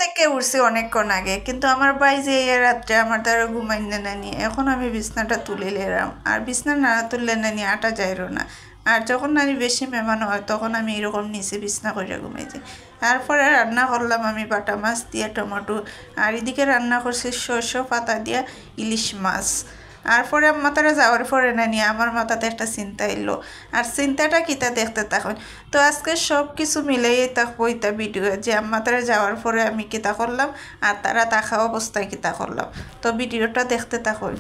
থেকে উঠছি অনেকক্ষণ আগে, কিন্তু আমার ভাই যে এই রাত্রে আমার দ্বারা ঘুমাইনে নানি, এখন আমি বিছনাটা তুলে নিলাম। আর বিছনা না তুললে নানি আটা যাইরো না। আর যখন নানি বেশি মেহমান হয় তখন আমি এরকম নিচে বিছনা করে ঘুমাই যাই। তারপরে রান্না করলাম আমি বাটা মাছ দিয়ে টমেটো, আর এদিকে রান্না করছি শস্য পাতা দিয়া ইলিশ মাছ। আর পরে মাথাটা যাওয়ার পরে নানি আমার মাথাতে একটা চিন্তা এলো। আর চিন্তাটা কিতা দেখতে তখন। তো আজকে সব কিছু মিলেই থাকবো এটা ভিডিও, যে আম্মা তারা যাওয়ার পরে আমি কিতা করলাম আর তারা থাকা অবস্থায় কিতা করলাম। তো ভিডিওটা দেখতে থাকুন।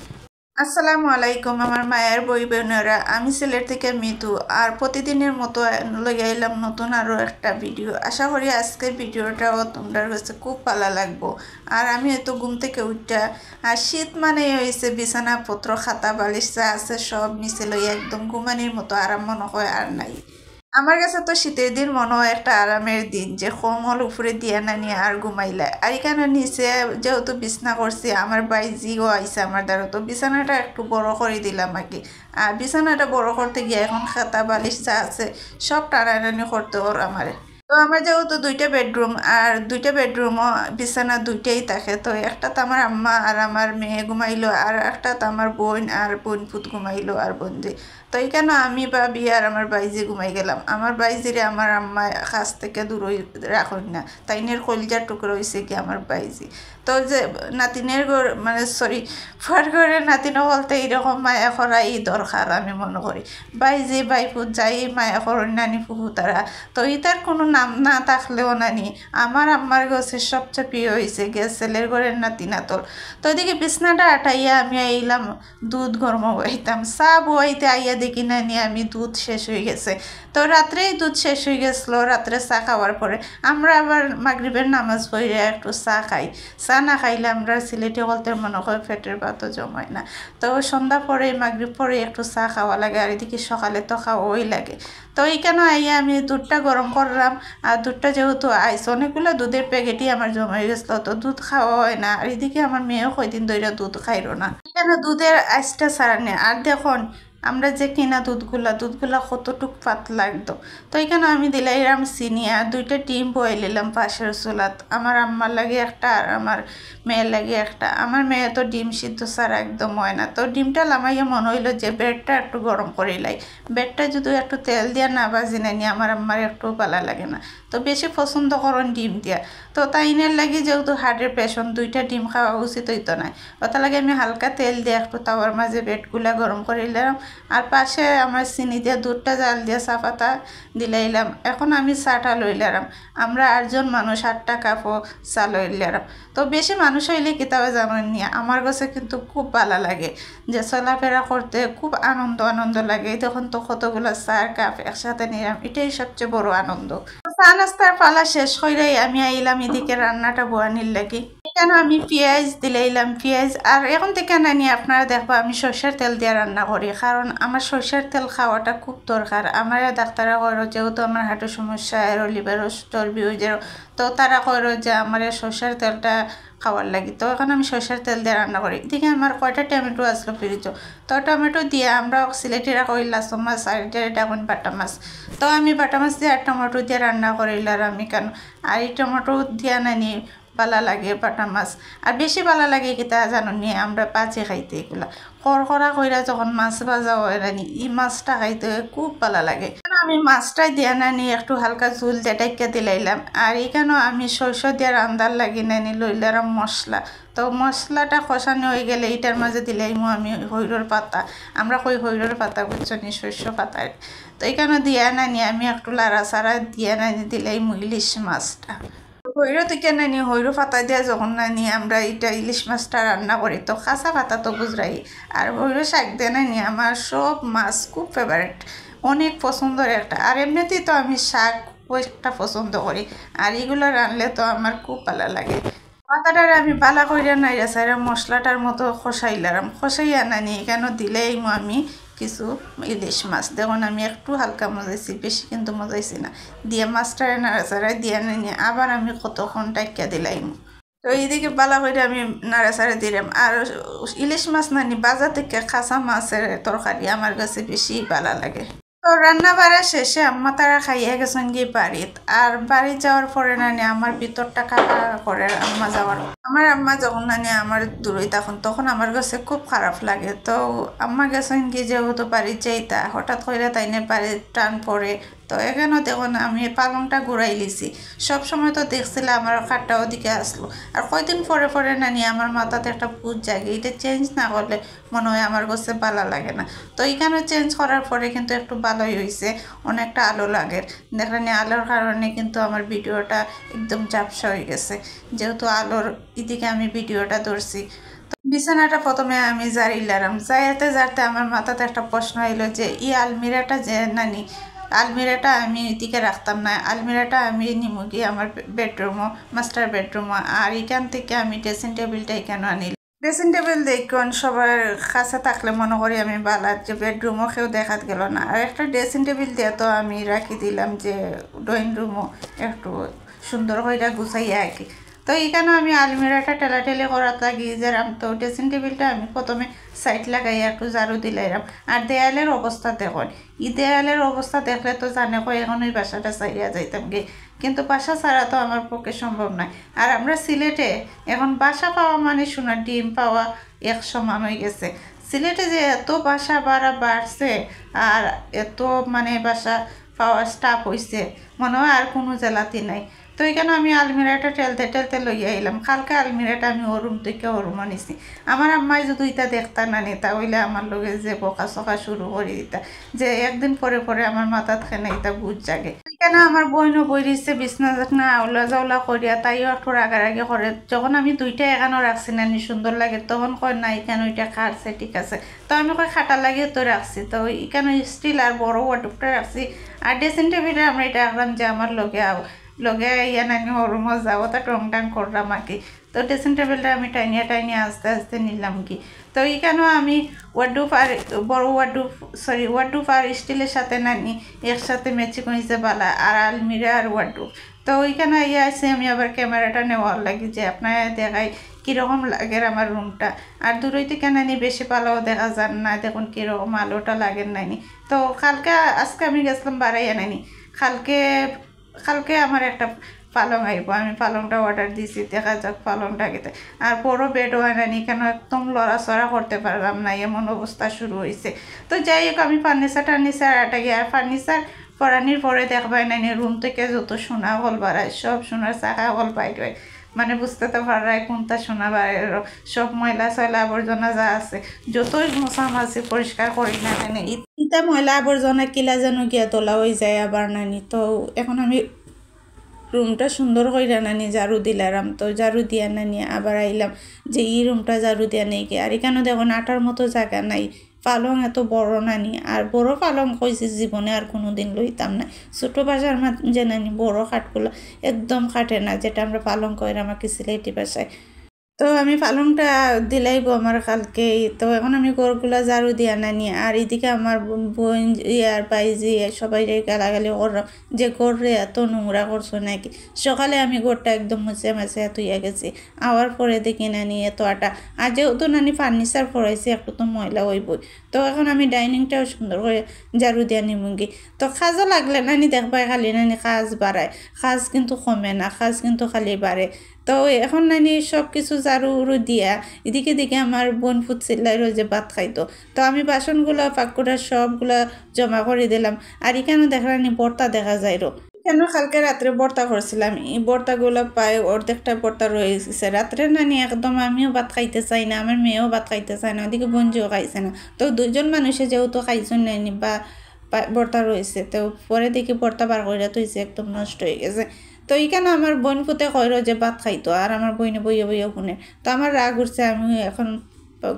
আসসালামু আলাইকুম আমার মায়ের বই বোনেরা, আমি সিলেট থেকে মিতু। আর প্রতিদিনের মতো লইয়া এলাম নতুন আরও একটা ভিডিও। আশা করি আজকের ভিডিওটাও তোমরা কাছে খুব ভালো লাগবো। আর আমি হয়তো ঘুম থেকে উঠা, আর শীত মানে হয়েছে বিছানাপত্র খাতা বালিশ যা আছে সব নিচে লইয়া একদম ঘুমানির মতো আরাম মনে হয় আর নাই। আমার কাছে তো শীতের দিন মনে হয় একটা আরামের দিন, যে কম্বল উপরে দিয়ে না নিয়ে আর ঘুমাইলে। আর এখানে নিচে যেহেতু বিছনা করছি, আমার বাইজিও আইসে আমার দ্বারা, তো বিছানাটা একটু বড় করে দিলাম আর কি। আর বিছানাটা বড় করতে গিয়ে এখন খাতা বালিশ যা আছে সব টানাটানি করতে ওর আমারে। তো আমার যেহেতু দুইটা বেডরুম, আর দুইটা বেডরুমও বিছানা দুইটাই থাকে, তো একটা তো আমার আম্মা আর আমার মেয়ে ঘুমাইলো, আর একটা তো আমার বোন আর বোন পুত ঘুমাইলো আর বোনজি। তো এইখানে আমি ভাবি আর আমার বাইজি ঘুমাই গেলাম। আমার বাইজিরে আমার আম্মা কাছ থেকে দূরই রাখুন না, তাইনের কলজার টুকরো হয়েছে কি আমার বাইজি। তো যে নাতিনের ঘর মানে সরি ফার ঘরের নাতিনও বলতে এইরকম মায়া করাই দরকার আমি মনে করি। বাইজি বাইপুত যাই মায়া করেন নানি ফুফু তারা। তো ইতার কোনো নাম না থাকলেও নানি আমার আম্মার কাছে সবচেয়ে প্রিয় হয়েছে গিয়ে ছেলের ঘরের নাতি নাতল। তো এদিকে বিছনাটা আটাইয়া আমি আইলাম দুধ গরম বইতাম, চা বইতে আইয়া দেখি নানি আমি দুধ শেষ হয়ে গেছে। তো রাত্রেই দুধ শেষ হয়ে গেছিলো। রাত্রে চা খাওয়ার পরে আমরা আবার মাগরিবের নামাজ পড়ে একটু চা খাই। চা না খাইলে আমরা সিলেটি বলতে মনে হয় পেটের ভাতও জমায় না। তো সন্ধ্যা পরে মাগরিব পরে একটু চা খাওয়া লাগে, আর এদিকে সকালে তো খাওয়াই লাগে। তো এইখানে আইয়া আমি দুধটা গরম করলাম। আর দুধটা যেহেতু আইস অনেকগুলো দুধের প্যাকেটই আমার জমা হয়ে গেছিলো, তো দুধ খাওয়া হয় না। আর এদিকে আমার মেয়েও কয়দিন ধরে দুধ খাইরো না, এখানে দুধের আইসটা ছাড়া নেই। আর দেখুন আমরা যে কিনা দুধগুলা কতটুক পাতলা একদম। তো এখানে আমি দিলাইরাম চিনি আর দুইটা ডিম বয়ে নিলাম পাশের চুলাত। আমার আম্মার লাগে একটা আর আমার মেয়ের লাগে একটা। আমার মেয়ে তো ডিম সিদ্ধ ছাড়া একদম হয় না। তো ডিমটা লামাইয়া মনে হইলো যে ব্রেডটা একটু গরম করে লাই। ব্রেডটা যদি একটু তেল দিয়া না বাজি না নিয়ে আমার আম্মার একটু ভালো লাগে না। তো বেশি পছন্দ করেন ডিম দিয়া। তো তাইনের লাগে যেহেতু হার্টের পেশেন্ট, দুইটা ডিম খাওয়া উচিত হইতো না। ওটা লাগে আমি হালকা তেল দিয়ে একটু তাওয়ার মাঝে ব্রেডগুলা গরম করে নিলাম। আর পাশে আমার চিনি দিয়ে দুধটা জাল দিয়ে চা পাতা দিলাইলাম। এখন আমি চাটা লইলাম। আমরা 8জন মানুষ 8টা কাপও চা লইলাম। তো বেশি মানুষ হইলে কিতাবে জানেন নিয়ে আমার কাছে কিন্তু খুব ভালো লাগে, যে চলাফেরা করতে খুব আনন্দ লাগে। তখন তো কতগুলো চার কাপ একসাথে নিলাম, এটাই সবচেয়ে বড় আনন্দ। চা নাস্তার পালা শেষ হইলেই আমি আইলাম এদিকে রান্নাটা বোয়ানির লাগি। এখানে আমি পেঁয়াজ দিলাইলাম, পেঁয়াজ। আর এখন থেকে নানি আপনারা দেখবো আমি সরষের তেল দিয়ে রান্না করি, কারণ আমার সরষের তেল খাওয়াটা খুব দরকার। আমার ডাক্তাররা কয় যেহেতু আমার হাঁটুর সমস্যা আর লিভারও চর্বি হয়ে যায়, তো তারা কয় যে আমার সরষের তেলটা খাওয়ার লাগি। তো এখন আমি সরষের তেল দিয়ে রান্না করি। এদিকে আমার কয়টা টমেটো আসলো ফ্রিজও, তো টমেটো দিয়ে আমরা সিলেটিরা করি লাসো মাছ, আর এটা এখন বাটা মাছ। তো আমি বাটা মাছ দিয়ে আর টমেটো দিয়ে রান্না করিলার আমি কেন। আর এই টমেটো দিয়ে নানি ভালো লাগে বাটা মাছ। আর বেশি ভালো লাগে কিতা জানো নি, আমরা পাচে খাইতে এগুলা করকরা কইরা যখন মাছ ভাজা হয় রানি, এই মাছটা খাইতে খুব ভালো লাগে। আমি মাছটাই দিয়া নানি একটু হালকা ঝুল দিয়ে ডাইকা দিলাইলাম। আর এখানেও আমি সরষ দিয়ে রান্দার লাগি নানি লইলাম মশলা। তো মশলাটা কষানো হয়ে গেলে এটার মাঝে দিলাইমো আমি হৈরর পাতা। আমরা কই হৈরর পাতা বুঝছো নি, শস্য পাতায়। তো এখানে দিয়া নানি আমি একটু লাড়া সাড়া দিয়া নানি দিলাইমো ইলিশ মাছটা। হৈরো থেকে নানি হৈরো পাতা দিয়া যখন নানি আমরা এটা ইলিশ মাছটা রান্না করি, তো কাঁচা পাতা তো বুঝরাই। আর হৈরো শাক দিয়ে নানি আমার সব মাছ খুব ফেভারিট, অনেক পছন্দের একটা। আর এমনিতেই তো আমি শাক একটা পছন্দ করি, আর এগুলো রানলে তো আমার খুব ভালো লাগে। পাতাটার আমি বালা কইরা নাইরা সাইরা মশলাটার মতো খসাইলাম, খসাইয়া নানি এখানে দিলেই আমি কিছু ইলিশ মাছ। দেখুন আমি একটু হালকা মজাইছি, বেশি কিন্তু মজাইছি না। দিয়ে মাছটারে নাড়াচাড়ায় দিয়ে নিয়ে আবার আমি কতক্ষণ টাইকা দিলাইম। তো এইদিকে বালা করে আমি নাড়াচাড়া দিলাম। আর ইলিশ মাছ নানি বাজার থেকে কাঁচা মাছের তরকারি আমার কাছে বেশি ভালো লাগে। তো রান্না বাড়া শেষে আম্মা তারা খাইয়া গেছেন গিয়ে বাড়িত আর বাড়ি যাওয়ার পরে নানি আমার ভিতরটা কাকা করে আম্মা যাওয়ার আমার আম্মা যখন নানি আমার দূরই তখন আমার কাছে খুব খারাপ লাগে তো আম্মা গেছেন কি যেহেতু বাড়ি যাইতা হঠাৎ করে তাইনে বাড়ির টান পড়ে তো এখানেও দেখুন আমি পালংটা ঘুরাই লিছি সব সময় তো দেখছিলাম আমার খাটটা ওদিকে আসলো আর কয়দিন পরে পরে নানি আমার মাথাতে একটা ভূত জাগে এটা চেঞ্জ না করলে মনে হয় আমার কাছে ভালো লাগে না তো এইখানে চেঞ্জ করার পরে কিন্তু একটু ভালোই হয়েছে অনেকটা আলো লাগে দেখলেন আলোর কারণে কিন্তু আমার ভিডিওটা একদম ঝাপসা হয়ে গেছে যেহেতু আলোর এদিকে আমি ভিডিওটা ধরছি বিছানাটা প্রথমে আমি জারিলাম যাইতে আমার মাথাতে একটা প্রশ্ন এলো যে এই আলমিরাটা যে নানি আলমিরাটা আমি এদিকে রাখতাম না আলমিরাটা আমি নিমু গিয়ে আমার বেডরুমও মাস্টার বেডরুমও আর এখান থেকে আমি ড্রেসিং টেবিলটা এখানে আনিলাম ড্রেসিং টেবিল দেখুন সবার কাছে থাকলে মনে করি আমি বালার যে বেডরুমও কেউ দেখাত গেল না আর একটা ড্রেসিং টেবিল দিয়ে তো আমি রাখি দিলাম যে ড্রয়িং রুমও একটু সুন্দর করে গুছাইয়া আর কি তো এখানে আমি আলমিরাটা ঠেলাঠেলি করার লাগি যেরাম তো ড্রেসিং টেবিলটা আমি প্রথমে সাইড লাগাই একটু ঝাড়ু দিলাইরাম আর দেয়ালের অবস্থা দেখুন এই দেয়ালের অবস্থা দেখলে তো জানে কয় এখন ওই বাসাটা চাইয়া যাইতাম গে কিন্তু বাসা ছাড়া তো আমার পক্ষে সম্ভব নয় আর আমরা সিলেটে এখন বাসা পাওয়া মানে সোনার ডিম পাওয়া এক সমান হয়ে গেছে সিলেটে যে এত বাসা ভাড়া বাড়ছে আর এত মানে বাসা পাওয়া স্টাফ হয়েছে মনে হয় আর কোনো জেলাতে নাই তো এখানে আমি আলমিরাটা ঠেলতে লইয়া এলাম কালকে আলমিরাটা আমি ওর রুম থেকে ওর রুম আনিছি আমার আম্মাই যদি এটা দেখতা না নিতা হইলে আমার লগে যে বকা চকা শুরু করে দিতা যে একদিন পরে পরে আমার মাথাত খেনে এটা বুঝ জাগে এখানে আমার বইনও বই দিচ্ছে বিছনা না আউলা জাউলা করিয়া তাইও একটু রাগারাগি করে যখন আমি দুইটা এখানেও রাখছি না নি সুন্দর লাগে তখন কয় না এখানে ওইটা খাটছে ঠিক আছে তো আমি কয় খাটা লাগিয়ে তো রাখছি তো এখানে স্টিল আর বড় ওয়ার্ডরোবটা রাখছি আর ড্রেসিং টেবিলে আমরা এটা রাখলাম যে আমার লগে ইয়া নানি হরুমো যাবো তা টং টাং করলাম আর কি তো ড্রেসিং টেবিলটা আমি টাইনিয়া আস্তে আস্তে নিলাম কি তো এইখানেও আমি ওয়ার্ডরোব আর বড় ওয়ার্ডরোব আর স্টিলের সাথে নানি একসাথে ম্যাচিং হয়েছে বালা আর আলমিরা আর ওয়ার্ডরোব তো ওইখানে ইয়ে আছে আমি আবার ক্যামেরাটা নেওয়ার লাগি যে আপনারা দেখাই কীরকম লাগে আমার রুমটা আর দূরই থেকে নানি বেশি পালাও দেখা যান না দেখুন কীরকম আলোটা লাগেন নানি তো আজকে আমি গেছিলাম বাড়াইয়া নানি কালকে আমার একটা পালং আইব আমি পালংটা অর্ডার দিয়েছি দেখা যাক পালংটা খেতে আর বড় বেডও আনানি কেন একদম লড়াচড়া করতে পারলাম না এমন অবস্থা শুরু হয়েছে তো যাই হোক আমি ফার্নিচার আটাই আর ফার্নিচার পরানির পরে দেখবাই নানি রুম থেকে যত সোনা হল বাড়ায় সব সোনার চাকা হল বাইরে মানে বুঝতে তো পারায় কোনটা সোনা বাইরে সব ময়লা সয়লা আবর্জনা যা আছে যতই মোছামাছি পরিষ্কার করি না কেন ইটা ময়লা আবর্জনা কিলা যেন গিয়া তোলা হয়ে যায় আবার নানি তো এখন আমি রুমটা সুন্দর কইরা নানি ঝাড়ু দিলাম তো ঝাড়ু দিয়া নানি আবার আইলাম যে এই রুমটা ঝাড়ু দিয়া নেই গে আর এখানে দেখুন আটার মতো জায়গা নাই পালং এত বড় নানি আর বড় পালং কইছি জীবনে আর কোনো দিন লইতাম না ছোটো বাসার মাঝে নানি বড় খাটগুলো একদম খাটে না যেটা আমরা পালং কইরা আমাকে সিলেটি বাসায় তো আমি পালংটা দিলাইব আমার কালকে তো এখন আমি ঘরগুলা ঝাড়ু দিয়া নানি আর এদিকে আমার বোন ইয়ার বাইজি সবাই গালাগালি করলাম যে ঘরে এত নোংরা করছো নাকি সকালে আমি ঘরটা একদম মুছে মাছে ধুইয়া গেছি আওয়ার পরে দেখি নানি এত আটা আর যেহেতু নানি ফার্নিচার পরাইছি একটু তো ময়লা হইবই তো এখন আমি ডাইনিংটাও সুন্দর করে ঝাড়ু দিয়া নিমুঙ্গি তো কাজও লাগলে নানি দেখবাই খালি নানি কাজ বাড়ায় কাজ কিন্তু কমে না কাজ কিন্তু খালি বাড়ে তো এখন নানি সব কিছু ঝাড়ু উড়ু দিয়া এদিকে দিকে আমার বোন ফুটছিল্লাইরও যে ভাত খাইতো তো আমি বাসনগুলো পাকুড়া সবগুলা জমা করে দিলাম আর এখানে দেখলাম বর্তা দেখা যাইরো কেন কালকে রাত্রে বর্তা করছিলাম এই বর্তাগুলো পায় অর্ধেকটা বর্তা রয়ে গেছে রাত্রে নানি একদম আমিও ভাত খাইতে চাই না আমার মেয়েও ভাত খাইতে চায় না ওদিকে বঞ্জিও খাইছে না তো দুইজন মানুষে যেহেতু খাইছেন নাইনি বা বর্তা রয়েছে তো পরে দেখি বর্তা বার করে তৈছে একদম নষ্ট হয়ে গেছে তো এইখানে আমার বোন ফুতে কইর যে ভাত খাইতো আর আমার বইনে বইয়ে শুনে তো আমার রাগ উঠছে আমি এখন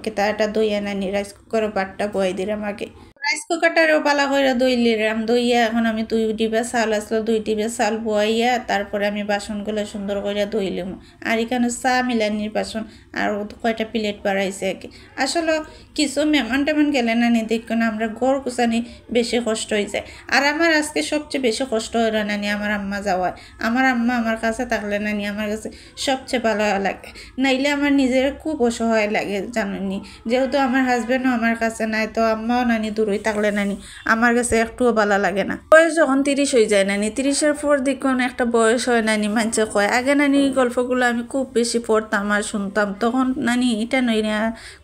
কেতাটা দই আনানি রাইস কুকারে ভাতটা বয়াই দিলাম আগে রাইস কুকারটারও পালা করে দইলিরাম দইয়া এখন আমি 2 ডিবা চাল আসলো 2 ডিবা চাল বয়াইয়া তারপরে আমি বাসনগুলো সুন্দর করে দইলাম আর এখানে চা মিলানির বাসন আর কয়টা প্লেট বাড়াইছে আর কি আসলে কিছু মেহমান টেমান গেলে না নি দেখুন আমরা ঘর কুচানি বেশি কষ্ট হয়ে যায় আর আমার আজকে সবচেয়ে বেশি কষ্ট হয় নানি আমার আম্মা যাওয়ায় আমার আম্মা আমার কাছে থাকলে নানি আমার কাছে সবচেয়ে ভালো লাগে নাইলে আমার নিজের খুব অসহায় লাগে জানেননি যেহেতু আমার হাজব্যান্ডও আমার কাছে নাই তো আম্মাও নানি দূর হয়ে থাকলে নানি আমার কাছে একটুও ভালো লাগে না। বয়স যখন 30 হয়ে যায় নানি, 30-এর পর দেখুন একটা বয়স হয় নানি, মানুষে কয় আগে নানি গল্পগুলো আমি খুব বেশি পড়তাম আর শুনতাম, তখন নানি এটা নই না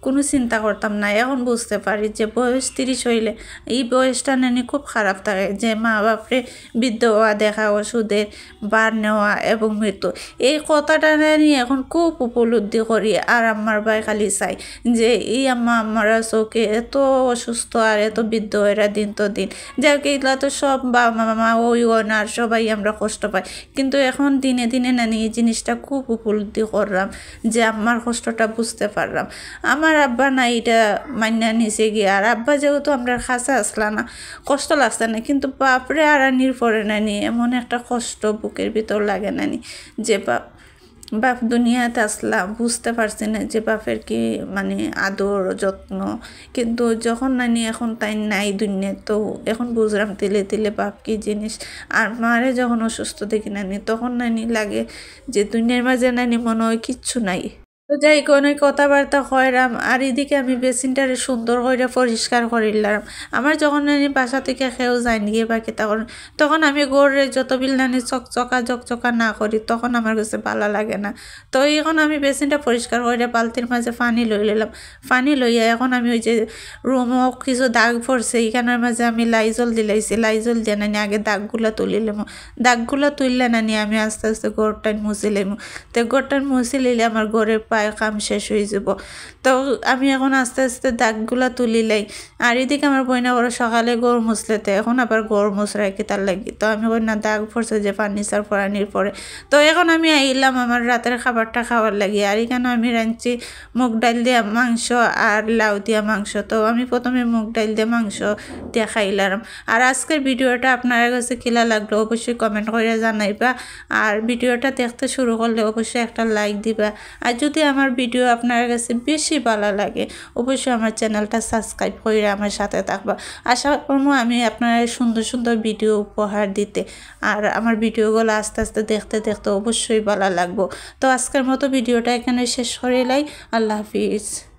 কোনো চিন্তা করতাম না। এখন বুঝতে পারি যে বয়স 30 হইলে এই বয়সটা নানি খুব খারাপ থাকে, যে মা বাপরে বৃদ্ধ হওয়া, দেখা, ওষুধের বার নেওয়া এবং মৃত্যু, এই কথাটা নানি এখন খুব উপলব্ধি করি। আর আমার ভাই খালি চাই যে এই আমরা চোখে এত অসুস্থ আর এত বৃদ্ধ এরা দিন তো দিন, যাক এগুলা তো সব বাবা মা ওই আর সবাই আমরা কষ্ট পাই, কিন্তু এখন দিনে দিনে নানি এই জিনিসটা খুব উপলব্ধি করলাম, যে আমার কষ্টটা বুঝতে পারলাম। আমার আব্বা না এটা মান্যা নিচে গিয়ে, আর আব্বা যেহেতু আমরা খাসা আসলা না, কষ্ট লাগছে না, কিন্তু বাপরে আড়ানির পরে নানি এমন একটা কষ্ট বুকের ভিতর লাগে নানি, যে বাপ দুনিয়াতে আসলাম বুঝতে পারছি না যে বাপের কি মানে আদর যত্ন, কিন্তু যখন নানি এখন তাই নাই দুনিয়া, তো এখন বুঝলাম তিলে তিলে বাপ কি জিনিস। আর মারে যখন অসুস্থ দেখি নানি, তখন নানি লাগে যে দুনিয়ার মাঝে নানি মনে হয় কিচ্ছু নাই। তো যাই কোনো কথাবার্তা কইরাম, আর এদিকে আমি বেসিনটারে সুন্দর করে পরিষ্কার করিলাম। আমার যখন নানি বাসা থেকে খেয়েও যায়নি গিয়ে বাকি তখন আমি গড়ে যত বিল নানি চকচকা না করি, তখন আমার কাছে ভালো লাগে না। তো এখন আমি বেসিনটা পরিষ্কার করে বালতির মাঝে পানি লই নিলাম, পানি লইয়া এখন আমি ওই যে রুমও কিছু দাগ পড়ছে এখানের মাঝে আমি লাইজল দিলাইছি, লাইজল দিয়ে নানি আগে দাগগুলো তুলিলাম, দাগগুলো তুললে নানি আমি আস্তে আস্তে গোড়টাই মুছিলাম। তো গোড়টাই মুছি লিলে আমার গোড়ের পায়ে কাম শেষ হয়ে যাব। তো আমি এখন আস্তে আস্তে দাগগুলা তুলিলাই। আর এদিকে আমার বইনা বড় সকালে গড় মুছলেতে, এখন আবার গড় মুছরাই কি তার লাগি, তো আমি কই না দাগ পড়ছে যে ফার্নিচার পরানির পরে। তো এখন আমি আইলাম আমার রাতের খাবারটা খাওয়ার লাগি। আর এখানে আমি রাঁধছি মুগ ডাল দিয়া মাংস আর লাউ দিয়া মাংস। তো আমি প্রথমে মুগ ডাল দিয়ে মাংস দিয়া খাইলাম। আর আজকের ভিডিওটা আপনার কাছে কিলা লাগলো অবশ্যই কমেন্ট করে জানাইবা, আর ভিডিওটা দেখতে শুরু করলে অবশ্যই একটা লাইক দিবা। আর যদি আমার ভিডিও আপনার কাছে বেশি ভালো লাগে অবশ্যই আমার চ্যানেলটা সাবস্ক্রাইব করে আমার সাথে থাকবা। আশা করবো আমি আপনার সুন্দর সুন্দর ভিডিও উপহার দিতে, আর আমার ভিডিওগুলো আস্তে আস্তে দেখতে দেখতে অবশ্যই ভালো লাগবো। তো আজকের মতো ভিডিওটা এখানে শেষ করে লাই। আল্লাহ হাফিজ।